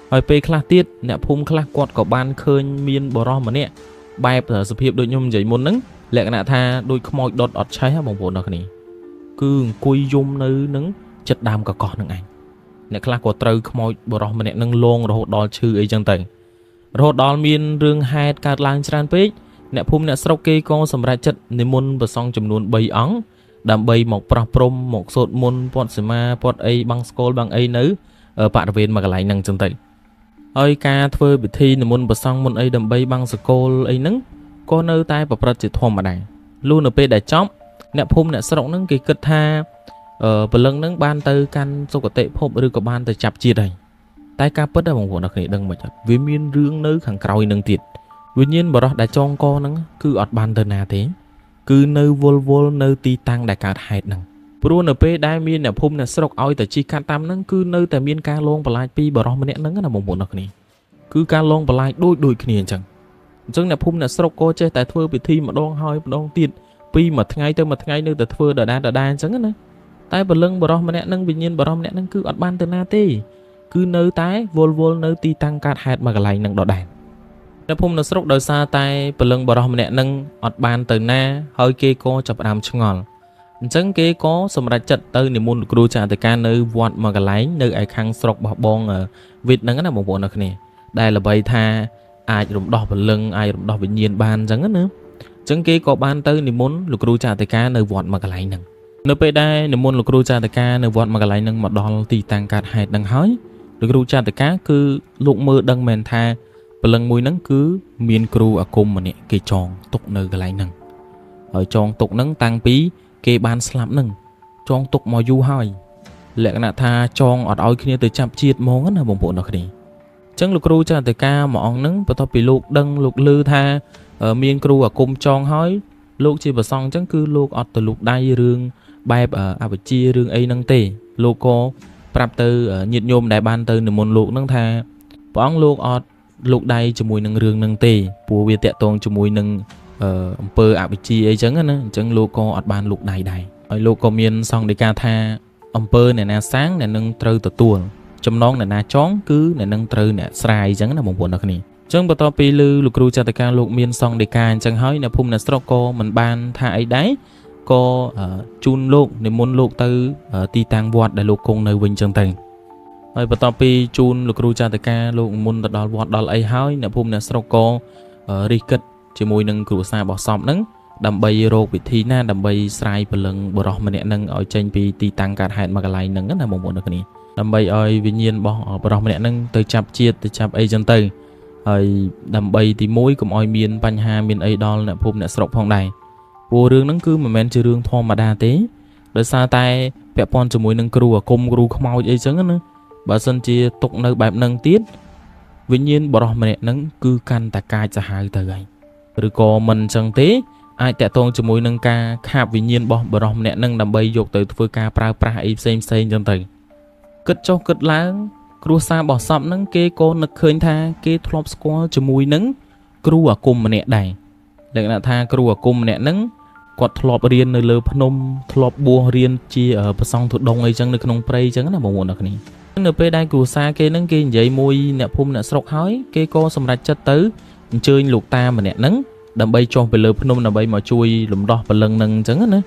เฮ้ยไปคลาติดเนี่ยพุ่มคลากอดกับบ้านเคยมีนบรอมันเนี่ยใบแต่สภาพโดยยมใหญ่มุนนึงแหลกหน้าท่าโดยขโมยดดอดใช้บางบนนักนี่คือกุยยมเนื้อนึงจัดดำกับกอดหนึ่งไอ้เนี่ยคลากอดเตยขโมยบรอมันเนี่ยนึงลงเราดอลชื่อไอ้จังเตยรถดอลมีนเรื่องไฮด์การล้างจานเป๊กเนี่ยภูมิเนี่ยสโตรเกก็สำหรับจัดในมุนประสองจำนวนใบอ๋องดำใบหมกปลาพรมหมกสดมุนปอดสมาปอดไอบางสโกลบางไอเนื้อปะเวนมากระไรนังจังติไอการเฟื่อบิธีในมุนประสองมุนไอดำใบบางสโกลไอนึงก็เนื้อตายประประจิตทอมมาได้ลู่เนื้อเป๊ะได้จ๊อบเนี่ยภูมิเนี่ยสโตรนึงกิจกท่าเปลืองนึงบ้านเตอกันสุกเตะพบหรือกับบ้านเตอจับจีได้tại cá bớt đã bồng bột đặc này đừng mà chặt vì miên rương nơi hàng cào nâng tiệt vì nhiên bảo đó đã cho con nâng cứ ọt bàn tên nào thế cứ nơi vol nơi ti tăng đại cả hai nâng pro np đại miên nè phum nè sọc oi tại chi can tam nâng cứ nơi tại miên ca long và pi bảo đó mà nè nâng là bồng bột đặc này cứ ca long và đôi kia chẳng chẳng nè phum nè sọc cô chơi tại thưa bị thi mà đong hoi đong tiệt pi mà ngay tới mà ngay nơi tại thưa đa chẳng nữa tại bảo lưng bảo đó mà nè nâng vì nhiên bảo đó mà nè nâng cứ ọt bàn tên nào thế cứ nơi tái vol nơi ti tăng cát hạt mà cái này nâng đỏ đàn nếu phun nó sốc đời xa tay bờ lưng bờ ròm nè nâng ọt bàn từ na hơi kê co chập đàm chung ngòn chẳng kê có sầm ra chật tới niệm môn cừu trà từ ca nơi vọt mà cái này nơi ai khang sốc bỏ bong ở Việt nâng là một bộ nào này đây là bày tha ai rụng đỏ bờ lưng ai rụng đỏ bình nhiên bàn chẳng nữa chẳng kê có bàn tới niệm môn cừu trà từ ca nơi vọt mà cái này nâng nơi bên đây niệm môn cừu trà từ ca nơi vọt mà cái này nâng mà đo ti tăng cát hạt nâng hói được ru cha từ cá cứ lục mơ đăng mền tha và lần mùi nắng cứ miền cừu ở cùng mà nè cây tròn tục nơi cái lại nằng ở tròn tục nắng tăng pí cây ban slap nằng tròn tục mò du hỏi lệ nạ tha tròn ở đói khi từ chạm chiết món là bồng bộ nó khi chẳng lục ru cha từ cá mà ông nắng và tao bị lục đăng lục lư tha ở miền cừu ở cùng tròn hỏi lục chỉ vào xong chẳng cứ lục ở từ lục đai rương bay ở à chia rương ấy nâng tê lục coปรับเตอร์nhiệt nhôm đại banเตอร์หนึ่งมนลูกนั่งทาป้องลูกอด លោកដៃជាមួយនឹងរឿងនឹងទេព្រោះវាតាក់ទងជាមួយនឹងអំពើអវិជ្ជាអីចឹងណាអញ្ចឹងលោកក៏អត់បានលោកដៃដែរហើយលោកក៏មានសង្ឃដីកាថាអំពើអ្នកណាសាងអ្នកនឹងត្រូវទទួលចំណងអ្នកណាចងគឺអ្នកនឹងត្រូវអ្នកស្រាយអញ្ចឹងណាបងប្អូនអ្នកគ្នាអញ្ចឹងបន្ទាប់ពីលើលោកគ្រូចតកាលោកមានសង្ឃដីកាអញ្ចឹងហើយនៅភូមិអ្នកស្រុកក៏មិនបានថាអីដែរក៏ជូនលោកនិមន្តលោកទៅទីតាំងវត្តដែលលោកគង់នៅវិញអញ្ចឹងទៅហើយបន្ទាប់ពីជូនលោកគ្រូចតកាលោកមុនទៅដល់វត្តដល់អីហើយអ្នកភូមិអ្នកស្រុកក៏រិះគិតជាមួយនឹងគ្រួសាររបស់សពហ្នឹងដើម្បីរកវិធីណាដើម្បីស្រាយព្រលឹងបរោះម្នាក់ហ្នឹងឲ្យចេញពីទីតាំងកើតហេតុមកកន្លែងហ្នឹងណាបងប្អូនអ្នកគ្នាដើម្បីឲ្យវិញ្ញាណរបស់បរោះម្នាក់ហ្នឹងទៅចាប់ជាតិទៅចាប់អីចឹងទៅហើយដើម្បីទី1កុំឲ្យមានបញ្ហាមានអីដល់អ្នកភូមិអ្នកស្រុកផងដែរព្រោះរឿងហ្នឹងគឺមិនមែនជារឿងធម្មតាទេដោយសារតែពាក់ព័ន្ធជាមួយនឹងគ្រូអាគមគ្រូខ្មោចអីចឹងណាបើសិនជាຕົកនៅបែបហ្នឹងទៀតវិញ្ញាណបរោះម្នាក់ហ្នឹងគឺកាន់តែកាចសាហាវទៅហើយឬក៏មិនចឹងទេអាចតាក់ទងជាមួយនឹងការខាបវិញ្ញាណរបស់បរោះម្នាក់ហ្នឹងដើម្បីយកទៅធ្វើការប្រើប្រាស់អីផ្សេងចឹងទៅគិតចុះគិតឡើងគ្រួសាររបស់សពហ្នឹងគេក៏នឹកឃើញថាគេធ្លាប់ស្គាល់ជាមួយនឹងគ្រូអាគមម្នាក់ដែរលក្ខណៈថាគ្រូអាគមម្នាក់ហ្នឹងគាត់ធ្លាប់រៀននៅលើភ្នំធ្លាប់បួសរៀនជាប្រសង់ទុដងអីចឹងនៅក្នុងព្រៃចឹងណាបងប្អូនអ្នកគ្នានៅពេលដែលគ្រួសារគេហ្នឹងគេនិយាយមួយអ្នកភូមិអ្នកស្រុកហើយគេក៏សម្រេចចិត្តទៅអញ្ជើញលោកតាម្នាក់ហ្នឹងដើម្បីចុះទៅលើភ្នំដើម្បីមកជួយលំដោះព្រលឹងហ្នឹងអញ្ចឹងណា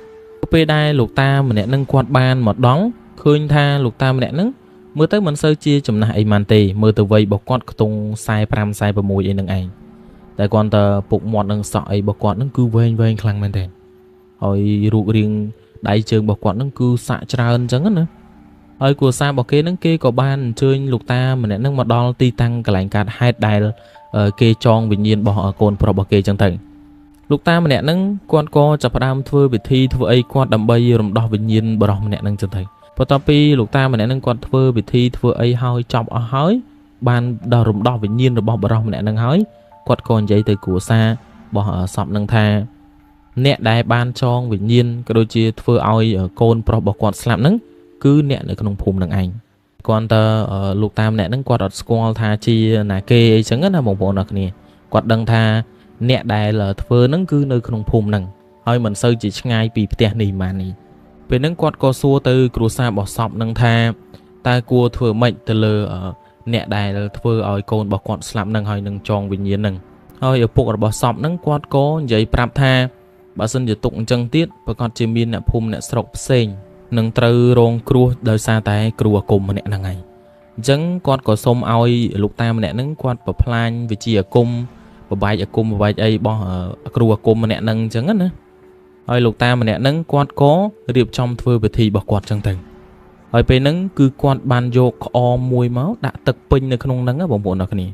ពេលដែលលោកតាម្នាក់ហ្នឹងគាត់បានមកដល់ឃើញថាលោកតាម្នាក់ហ្នឹងមើលទៅមិនសូវជាចំណាស់អីម៉ាន់ទេមើលទៅវ័យរបស់គាត់ខ្ទង់45 46អីហ្នឹងឯងតែគាត់ទៅពុកមាត់នឹងសក់អីរបស់គាត់ហ្នឹងគឺវែងខ្លាំងមែនទេហើយរូបរាងដៃជើងរបស់គាត់ហ្នឹងគឺសាក់ច្រើនអញ្ចឹងណាហើយគ្រួសាររបស់គេហ្នឹងគេក៏បានអញ្ជើញលោកតាម្នាក់ហ្នឹងមកដល់ទីតាំងកន្លែងកើតហេតុដែលគេចងវិញ្ញាណរបស់កូនប្រុសរបស់គេអញ្ចឹងទៅលោកតាម្នាក់ហ្នឹងគាត់ក៏ចាប់ផ្ដើមធ្វើពិធីធ្វើអីគាត់ដើម្បីរំដោះវិញ្ញាណបរិសម្នាក់ហ្នឹងអញ្ចឹងទៅបន្ទាប់ពីលោកតាម្នាក់ហ្នឹងគាត់ធ្វើពិធីធ្វើអីហើយចប់អស់ហើយបានដល់រំដោះវិញ្ញាណរបស់បរិសម្នាក់ហ្នឹងហើយគាត់ក៏និយាយទៅគ្រួសាររបស់សពហ្នឹងថាអ្នកដែលបានចងវិញ្ញាណក៏ដូចជាធ្វើឲ្យកូនប្រុសរបស់គាត់ស្លាប់ហ្នឹងគឺអ្នកនៅក្នុងភូមិហ្នឹងឯងគាត់ទៅលោកតាម្នាក់ហ្នឹងគាត់អត់ស្គាល់ថាជាណាគេអីចឹងណាបងប្អូនអរគ្នាគាត់ដឹងថាអ្នកដែលធ្វើហ្នឹងគឺនៅក្នុងភូមិហ្នឹងហើយមិនសូវជាឆ្ងាយពីផ្ទះនេះម៉ានេះពេលហ្នឹងគាត់ក៏សួរទៅគ្រួសាររបស់សពហ្នឹងថាតើគួរធ្វើម៉េចទៅលើអ្នកដែលធ្វើឲ្យកូនរបស់គាត់ស្លាប់ហ្នឹងហើយនឹងចងវិញ្ញាណហ្នឹងហើយឪពុករបស់សពហ្នឹងគាត់ក៏និយាយប្រាប់ថាបើសិនជាទុកអញ្ចឹងទៀតប្រកាសជាមានអ្នកភូមិអ្នកស្រុកផ្សេងនឹងត្រូវរងគ្រោះដោយសារតែគ្រូអាគមម្នាក់ហ្នឹងហើយអញ្ចឹងគាត់ក៏សុំឲ្យលោកតាម្នាក់ហ្នឹងគាត់ប្រផ្លាញវិជាអាគមបបែកអាគមបបែកអីរបស់គ្រូអាគមម្នាក់ហ្នឹងអញ្ចឹងណាហើយលោកតាម្នាក់ហ្នឹងគាត់ក៏រៀបចំធ្វើពិធីរបស់គាត់អញ្ចឹងទៅហើយពេលហ្នឹងគឺគាត់បានយកក្អមមួយមកដាក់ទឹកពេញនៅក្នុងហ្នឹងបងប្អូនអរគ្នា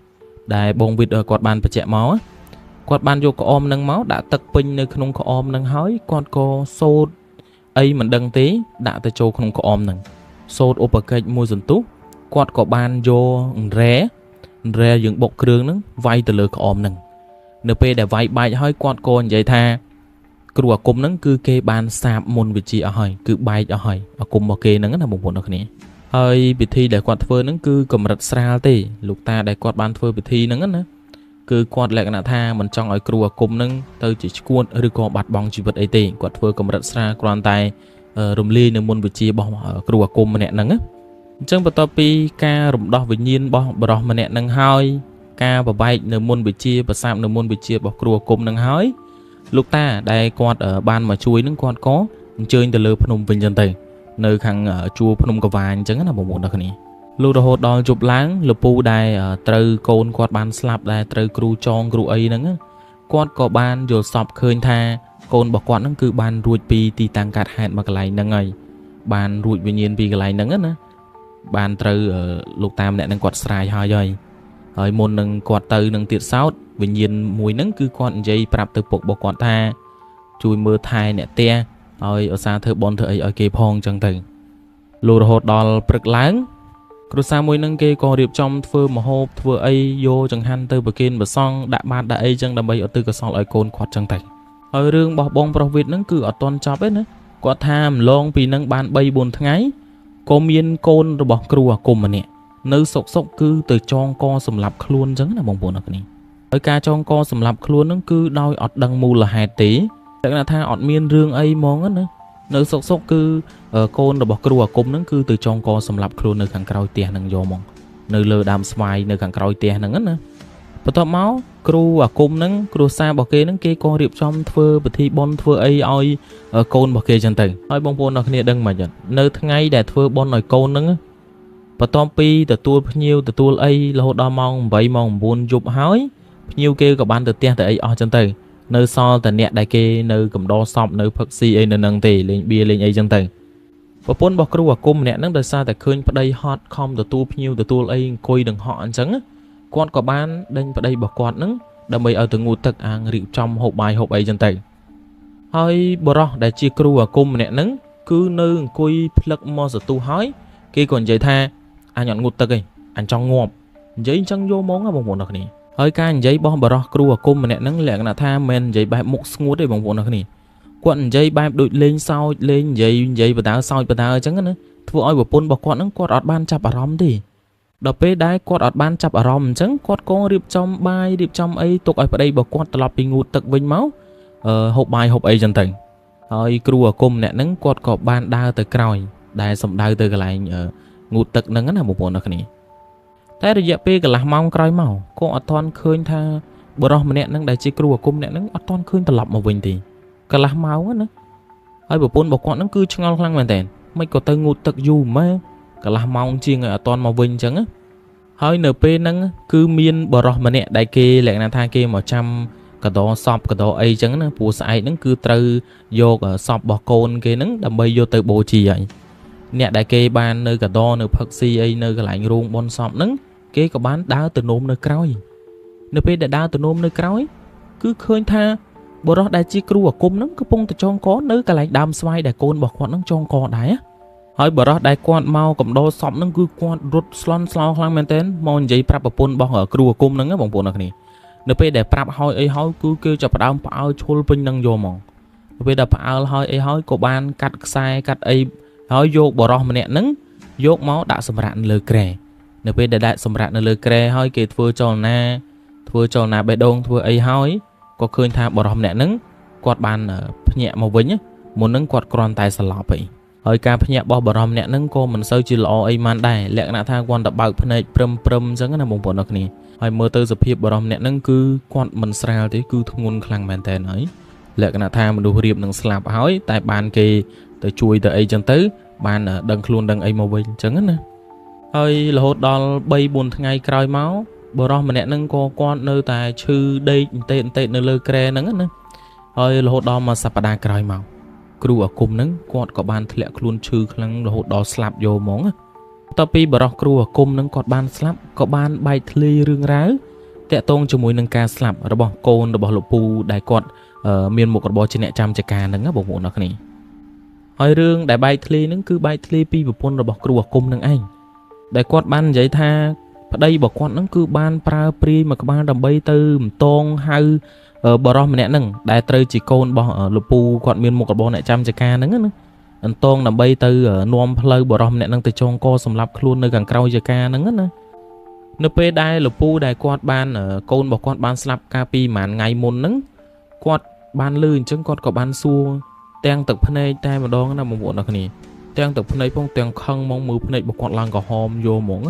ដែលបងវិទ្យគាត់បានបញ្ជាក់មកគាត់បានយកក្អមហ្នឹងមកដាក់ទឹកពេញនៅក្នុងក្អមហ្នឹងហើយគាត់ក៏សូត្រអីមិនដឹងទេដាក់ទៅចូលក្នុងក្អមហ្នឹងសូត្រឧបកិច្ចមួយសន្ទុះគាត់ក៏បានយករ៉ែយើងបុកគ្រឿងហ្នឹងវាយទៅលើក្អមហ្នឹងនៅពេលដែលវាយបែកហើយគាត់ក៏និយាយថាគ្រូអាគមហ្នឹងគឺគេបានសាបមុនវិជាអស់ហើយគឺបែកអស់ហើយអាគមរបស់គេហ្នឹងណាបងប្អូនអរគ្នាហើយពិធីដែលគាត់ធ្វើហ្នឹងគឺកម្រិតស្រាលទេលោកតាដែលគាត់បានធ្វើពិធីហ្នឹងណាគឺគាត់លក្ខណៈថាមិនចង់ឲ្យគ្រូអាគមហ្នឹងទៅជាឈួតឬក៏បាត់បង់ជីវិតអីទេគាត់ធ្វើកម្រិតស្រាលគ្រាន់តែរំលាយនៅមុនវិជារបស់គ្រូអាគមម្នាក់ហ្នឹងណាអញ្ចឹងបន្ទាប់ពីការរំដោះវិញ្ញាណរបស់បរិសម្នាក់ហ្នឹងហើយការបបែកនៅមុនវិជាប្រសាបនៅមុនវិជារបស់គ្រូអាគមហ្នឹងហើយលោកតាដែលគាត់បានមកជួយហ្នឹងគាត់ក៏អញ្ជើញទៅលើភ្នំវិញចឹងទៅនៅខាងជួរភ្នំកវាញអញ្ចឹងណាបងប្អូនទាំងគ្នាលោករហូតដល់ជប់ឡើងលពូដែលត្រូវកូនគាត់បានស្លាប់ដែលត្រូវគ្រូចងគ្រូអីហ្នឹងគាត់ក៏បានយល់សពឃើញថាកូនរបស់គាត់ហ្នឹងគឺបានរួចពីទីតាំងកើតហេតុមកកន្លែងហ្នឹងហើយបានរួចវិញ្ញាណពីកន្លែងហ្នឹងណាបានត្រូវលោកតាម្នាក់ហ្នឹងគាត់ស្រាយហើយមុននឹងគាត់ទៅនឹងទៀតសោតវិញ្ញាណមួយហ្នឹងគឺគាត់និយាយប្រាប់ទៅពុករបស់គាត់ថាជួយមើលថែអ្នកផ្ទះហើយឧស្សាហ៍ធ្វើបន់ធ្វើអីឲ្យគេផងអញ្ចឹងទៅលោករហូតដល់ព្រឹកឡើងគ្រួសារមួយហ្នឹងគេក៏រៀបចំធ្វើម្ហូបធ្វើអីយកចង្ហាន់ទៅប្រគេនព្រះសង្ឃដាក់បាតដាក់អីចឹងដើម្បីឧទ្ទិសកុសលឲ្យកូនគាត់ចឹងទៅហើយរឿងរបស់បងប្រុសវិទ្យហ្នឹងគឺអត់ទាន់ចប់ទេណាគាត់ថាម្លងពីហ្នឹងបាន 3-4 ថ្ងៃក៏មានកូនរបស់គ្រូអាគមម្នាក់ nơi sọc sọc cứ từ chong co sầm lạp khuôn chẳng là bông bồn này ở ca chong co sầm lạp khuôn nó cứ đôi ọt đằng mù là hai tí chắc là tha ọt miên rương ấy mong á nữa nơi sọc sọc cứ côn rồi bọc cua cung nó cứ từ chong co sầm lạp khuôn nơi càng cào tiền nằng vô mong nơi lơ đam smile nơi càng cào tiền nằng á nữa bắt đầu máu cua cung nó cua xa bọc kê nó kê con riệp trong thưa bật thi bon thưa ấy oi côn bọc kê chân tử oi bông bồn này đừng mà nhận nơi ngay để thưa bon nói côn nó và tom pi từ tua nhiêu từ tua ấy là hốt đo mong vậy mong buồn dục hói nhiêu kêu các bạn từ tiền từ ấy ở chân từ nơi so từ nẹt đại kê nơi cầm đo sọp nơi phật si ấy nơi nâng tỉ lên bia lên ấy chân từ và bốn bọc kêu cung nẹt nó đời xa tại khơi vào đây hot com từ tua nhiêu từ tua ấy coi đừng họ ăn trắng con có bán đinh vào đây bọc quạt nứng đâm bây ở từ ngủ thực ăn rượu trong hộp bài hộp ấy chân từ hơi bờ đại chi kêu cung nẹt nứng cứ nơi coi plug mo từ tua hói kia còn vậy tha anh nhận ngụt tật ấy anh trong ngộp giấy chân vô món ở bông bồn này hơi ca giấy bom bờ rọ cua cung mà nè nắng lẹ là tha men giấy bài mục ngút để bông bồn này quận giấy bài đội lên sau lên giấy và đá sau và đá chẳng nữa thua oi của pôn bọc quạt nó quạt ọt ban chập ở rom đi đợt pe đái quạt ọt ban chập ở rom chẳng quạt có điệp trong bài điệp trong ấy tục ở đây bọc quạt lọp bị ngụt tật vinh máu hộp bài hộp ấy chân tình hơi cua cung nè nắng quạt có ban đa từ còi đai sầm đai từ cái lại ngụt tật nâng là một bộ này thế rồi pe cái là mong cày màu có ở toàn khơi tha bờ rò mà nè nâng đại chi kêu cung nè nâng ở toàn khơi tập lập mà vinh thì cái là máu á nữa ai bờ pôn bọc quạt nó cứ chăng lăng mền tèn mấy có tay ngụt tật dù mà cái là mong chi người ở toàn mà vinh chẳng á hơi np nâng cứ miên bờ rò mà nè đại kê lại là tha kê 100 cái đó sọp cái đó ấy chẳng nữa phụ sai nó cứ trừ vô cái sọp bọc côn kê nâng đâm bay vô từ bộ chi vậy nè đại kê ban nơi cả đo nơi phật si ấy nơi cái lạnh ruộng bon sọp nứng kê có bán đá từ nôm nơi cõi nơi pe để đá từ nôm nơi cõi cứ khơi tha bữa đó đại chi kêu cung nứng cứ pung từ trong có nơi cái lạnh đam xoay đại côn bọc quạt nứng trong cò đáy á hỏi bữa đó đại quan mau cầm đo sọp nứng cứ quan rút slon slow khang men tên mòn giấy prap pun bọc ở kêu cung nứng á bỏng bồn này nơi pe để prap hỏi ấy hỏi cứ kêu cho đam ao chôn pin nâng vô mỏng nơi pe để ao hỏi ấy hỏi có ban cắt sai cắt ấy hỏi vô bờ rò mà nè nứng vô máu đã sầm rạn lơ kề nếu bây giờ đã sầm rạn lơ kề hỏi kể thưa cho na bê đông thưa ấy hỏi có khơi tha bờ rò mà nè nứng quạt bàn nhẹ màu vĩnh á muốn nứng quạt còn tài sờ lọp vậy hỏi ca nhẹ bờ rò mà nè nứng cô mình sâu chỉ lọ ấy man đài lẹ nã tha quan tập bạc này prum giống cái nào bông bồn được nè hỏi mơ tới dập hiệp bờ rò mà nè nứng cứ quạt mình sral thế cứ thung ngôn khăng mền tè nói lẹ nã tha mình đủ riệp nâng slap hỏi tại bàn kì tới chui tới ấy chân tới bàn đằng luôn đằng ấy màu vinh chẳng nè hơi là hốt đo bay buồn ngày cày máu bờ rò mà nè nâng co con nơi tài chư đây tệ nơi lơ kre nâng nè hơi là hốt đo mà sập đa cày máu kêu ở cùng nâng con có bàn lẹ luôn chư khăng là hốt đo slap vô món tao pi bờ rò kêu ở cùng nâng con bàn slap có bàn bay thli rương ráo tệ tông cho mùi nâng ca slap rồi bỏ côn rồi bỏ lục pu đại con miền một con bò trên nẹ trăm chả ca nâng á bộ nó này hỏi rương đại bay thli nâng cứ bay thli pi bờ pôn rồi bỏ kêu ở cùng nâng anh đại quạt ban giấy tha ở đây bỏ quạt nó cứ ban pra pri mà các bạn đầm bay từ tông hay ở bờ rò mà nè nâng đại trời chỉ côn bỏ ở lục pu quạt miền một con bò nẹ trăm chả ca nâng á anh tông đầm bay từ ở nuông plei bờ rò mà nè nâng từ trong co sầm lấp luôn nơi càng cày chả ca nâng á nơi pe đai lục pu đại quạt ban ở côn bỏ quạt ban slap capi màn ngày môn nâng quạt ban lư chứng quạt có ban xua tang tập này tai mà đón nó một bộ nào này tang tập này phong tang khăng mong mưa này một con lang có hòm vô muỗng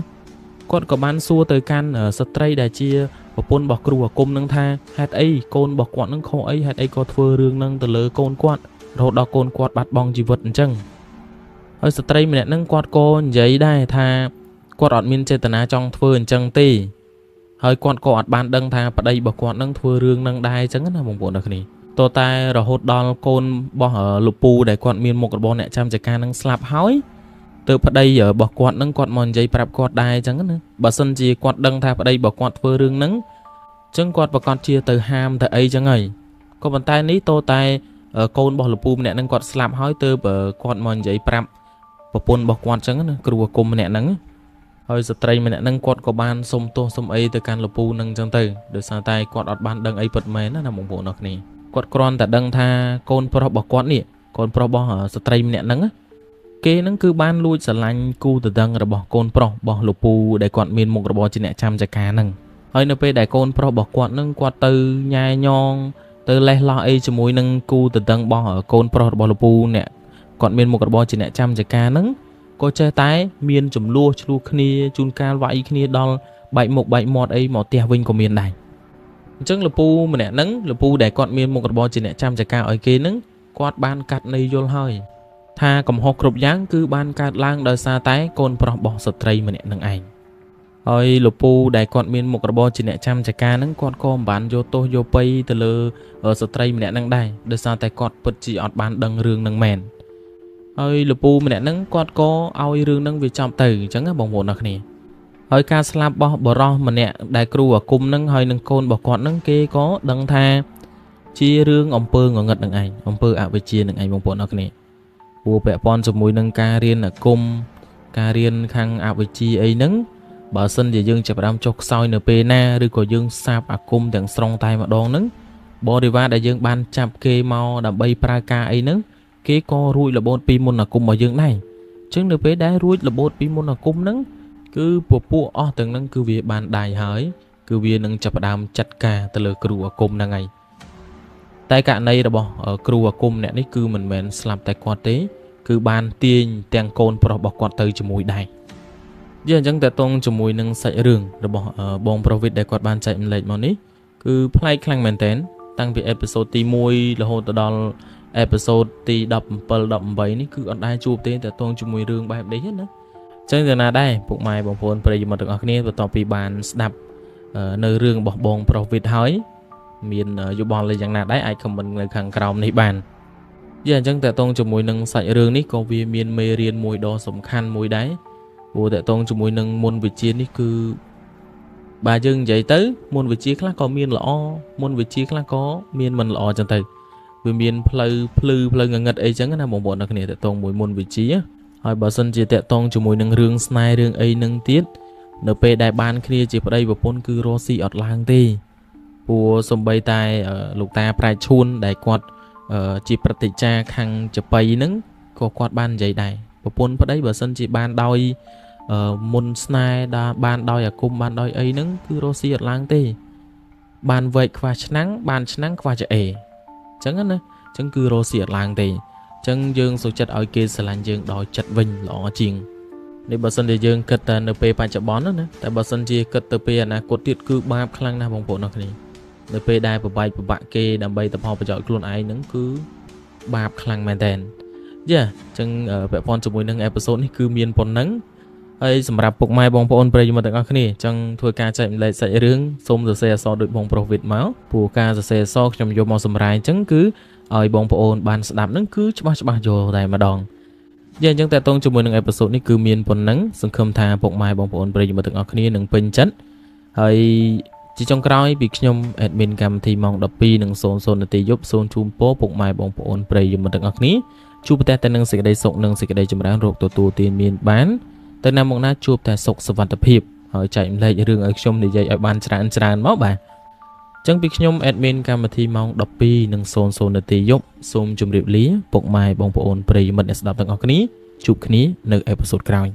quạt có ban xua tới can ở stray đại chia và pôn bọc kêu cung nâng tha hạt ấy côn bọc quạt nâng khô ấy hạt ấy có thưa rương nâng từ lơ côn quạt rồi đo côn quạt bát bong chỉ vật chăng hơi stray mình nâng quạt côn giấy đai tha quạt ọt miên trên tana trong thưa chăng tì hơi quạt quạt ban đăng tha ở đây bọc quạt nâng thưa rương nâng đai chăng là một bộ nào này tổ tai rồi hốt đo côn bỏ ở lục pu để quạt miên một con bò nẹ trăm chả ca nâng slap hói từ ở đây ở bỏ quạt nâng quạt mòn dây prap quạt đai chẳng nữa bà sân gì quạt đăng tháp ở đây bỏ quạt phơi rương nâng chân quạt và con chia từ ham từ ấy chẳng ấy có bàn tay ní tô tay ở côn bỏ lục pu nẹ nâng quạt slap hói từ bờ quạt mòn dây prap và pôn bỏ quạt chẳng nữa kêu cùng nẹ nâng hơi giật tray mình nẹ nâng quạt có ban xôm tô xôm ấy từ can lục pu nâng chẳng từ được sao tay quạt ọt ban đăng ấy bật mé nó là một bộ nọc này quạt con ta đăng tha côn pro bỏ quạt nè con pro bỏ ở stray nè nắng គេហ្នឹងគឺបានលួចស្រឡាញ់គូតដឹងរបស់កូនប្រុសរបស់លោកពូដែលគាត់មានមុខរបរជាអ្នកចាំចការហ្នឹងហើយនៅពេលដែលកូនប្រុសរបស់គាត់ហ្នឹងគាត់ទៅញ៉ែញងទៅលេះលោះអីជាមួយនឹងគូតដឹងរបស់កូនប្រុសរបស់លោកពូអ្នកគាត់មានមុខរបរជាអ្នកចាំចការហ្នឹងក៏ចេះតែមានចំនួនឆ្លោះគ្នាជួនកាលវាយគ្នាដល់បែកមុខបែកមាត់អីមកផ្ទះវិញក៏មានដែរអញ្ចឹងលោកពូម្នាក់ហ្នឹងលោកពូដែលគាត់មានមុខរបរជាអ្នកចាំចការឲ្យគេហ្នឹងគាត់បានកាត់ន័យយល់ហើយថាកំហុសគ្រប់យ៉ាងគឺបានកើតឡើងដោយសារតែកូនប្រុសរបស់ស្ត្រីម្នាក់នឹងឯងហើយលោកពូដែលគាត់មានមុខរបរជាអ្នកចាំចការហ្នឹងគាត់ក៏មិនបានយកទោសយកពៃទៅលើស្ត្រីម្នាក់ហ្នឹងដែរដោយសារតែគាត់ពិតជាអត់បានដឹងរឿងហ្នឹងមែនហើយលោកពូម្នាក់ហ្នឹងគាត់ក៏ឲ្យរឿងហ្នឹងវាចប់ទៅអញ្ចឹងណាបងប្អូនអ្នកគ្នាហើយការស្លាប់របស់បរោះម្នាក់ដែលគ្រូអាគមហ្នឹងហើយនឹងកូនរបស់គាត់ហ្នឹងគេក៏ដឹងថាជារឿងអំពើងងឹតនឹងឯងអំពើអវិជ្ជានឹងឯងបងប្អូនអ្នកគ្នាព្រោះពាក់ព័ន្ធជាមួយនឹងការរៀនអាគមការរៀនខាងអវិជ្ជាអីហ្នឹងបើសិនជាយើងចាប់ផ្ដើមចុះខ្សោយនៅពេលណាឬក៏យើងសាបអាគមទាំងស្រុងតែម្ដងហ្នឹងបរិវារដែលយើងបានចាប់គេមកដើម្បីប្រើការអីហ្នឹងគេក៏រួចរបូតពីមុនអាគមរបស់យើងដែរអញ្ចឹងនៅពេលដែលរួចរបូតពីមុនអាគមហ្នឹងគឺពពួកអស់ទាំងហ្នឹងគឺវាបានដាយហើយគឺវានឹងចាប់ផ្ដើមចាត់ការទៅលើគ្រូអាគមហ្នឹងហើយតែករណីរបស់គ្រូអាគមអ្នកនេះគឺមិនមែនស្លាប់តែគាត់ទេគឺបានទាញទាំងកូនប្រុសរបស់គាត់ទៅជាមួយដែរយើងអញ្ចឹងតើតងជាមួយនឹងសាច់រឿងរបស់បងប្រុសវិទ្យដែលគាត់បានចែកម្លែកមកនេះគឺប្លែកខ្លាំងមែនតើតាំងពីអេពីសូតទី1រហូតដល់អេពីសូតទី17 18នេះគឺអត់ដែរជួបទេតើតងជាមួយរឿងបែបនេះណាអញ្ចឹងទៅណាដែរពុកម៉ែបងប្អូនប្រិយមិត្តទាំងអស់គ្នាបន្ទាប់ពីបានស្ដាប់នៅរឿងរបស់បងប្រុសវិទ្យហើយមានយោបល់អីយ៉ាងណាដែរអាចខមមិននៅខាងក្រោមនេះបានយើងអញ្ចឹងតើតងជាមួយនឹងសាច់រឿងនេះក៏វាមានមេរៀនមួយដ៏សំខាន់មួយដែរព្រោះតើតងជាមួយនឹងមុនវិជ្ជានេះគឺបើយើងនិយាយទៅមុនវិជ្ជាខ្លះក៏មានល្អមុនវិជ្ជាខ្លះក៏មានមិនល្អចឹងទៅវាមានផ្លូវងងឹតអីចឹងណាបងប្អូនអ្នកគ្នាតើតងមួយមុនវិជ្ជាហើយបើសិនជាតើតងជាមួយនឹងរឿងស្នេហ៍រឿងអីនឹងទៀតនៅពេលដែលបានគ្នាជាប្តីប្រពន្ធគឺរស់ស៊ីអត់ឡើងទេព្រោះសំបីតែលោកតាប្រាជ្ញឈួនដែលគាត់ជាប្រតិចាខាងចបៃហ្នឹងក៏គាត់បាននិយាយដែរប្រពន្ធប្តីបើសិនជាបានដោយមុនស្នេហ៍បានដោយអាគមបានដោយអីហ្នឹងគឺរស់ស៊ីអត់ឡើងទេបានវែកខ្វះឆ្នាំងបានឆ្នាំងខ្វះចអេអញ្ចឹងណាអញ្ចឹងគឺរស់ស៊ីអត់ឡើងទេអញ្ចឹងយើងសុខចិត្តឲ្យគេស្រឡាញ់យើងដោយចិត្តវិញល្អជាងនេះបើសិនជាយើងគិតតែនៅពេលបច្ចុប្បន្នណាតែបើសិនជាគិតទៅពេលអនាគតទៀតគឺបាបខ្លាំងណាស់បងប្អូនអរគ្នានៅពេលដែលប្របែកប្របាក់គេដើម្បីទៅផលប្រយោជន៍ខ្លួនឯងហ្នឹងគឺបាបខ្លាំងមែនតើអញ្ចឹងពាក់ព័ន្ធជាមួយនឹងអេពីសូតនេះគឺមានប៉ុណ្ណឹងហើយសម្រាប់ពុកម៉ែបងប្អូនប្រិយមិត្តទាំងអស់គ្នាអញ្ចឹងធ្វើការចែកម្លែកសាច់រឿងសូមសរសេរអក្សរដូចបងប្រុសវិទ្យមកព្រោះការសរសេរអក្សរខ្ញុំយកមកសម្រាយអញ្ចឹងគឺឲ្យបងប្អូនបានស្ដាប់ហ្នឹងគឺច្បាស់យល់តែម្ដងអញ្ចឹងតើតងជាមួយនឹងអេពីសូតនេះគឺមានប៉ុណ្ណឹងសង្ឃឹមថាពុកម៉ែបងប្អូនប្រិយមិត្តទាំងអស់គ្នានឹងពេញចិត្តហើយជាចុងក្រោយពីខ្ញុំ admin កម្មវិធីម៉ោង 12:00 នាទីយប់សូមជូនពរពុកម៉ែបងប្អូនប្រិយមិត្តទាំងអស់គ្នាជួបតែនឹងសេចក្តីសុខនិងសេចក្តីចម្រើនរកទទួលទានមានបានទៅណាមកណាជួបតែសុខសុវត្ថិភាពហើយចែកម្លែករឿងឲ្យខ្ញុំនិយាយឲ្យបានច្រើនមកបាទអញ្ចឹងពីខ្ញុំ admin កម្មវិធីម៉ោង 12:00 នាទីយប់សូមជម្រាបលាពុកម៉ែបងប្អូនប្រិយមិត្តអ្នកស្ដាប់ទាំងអស់គ្នាជួបគ្នានៅអេពីសូតក្រោយ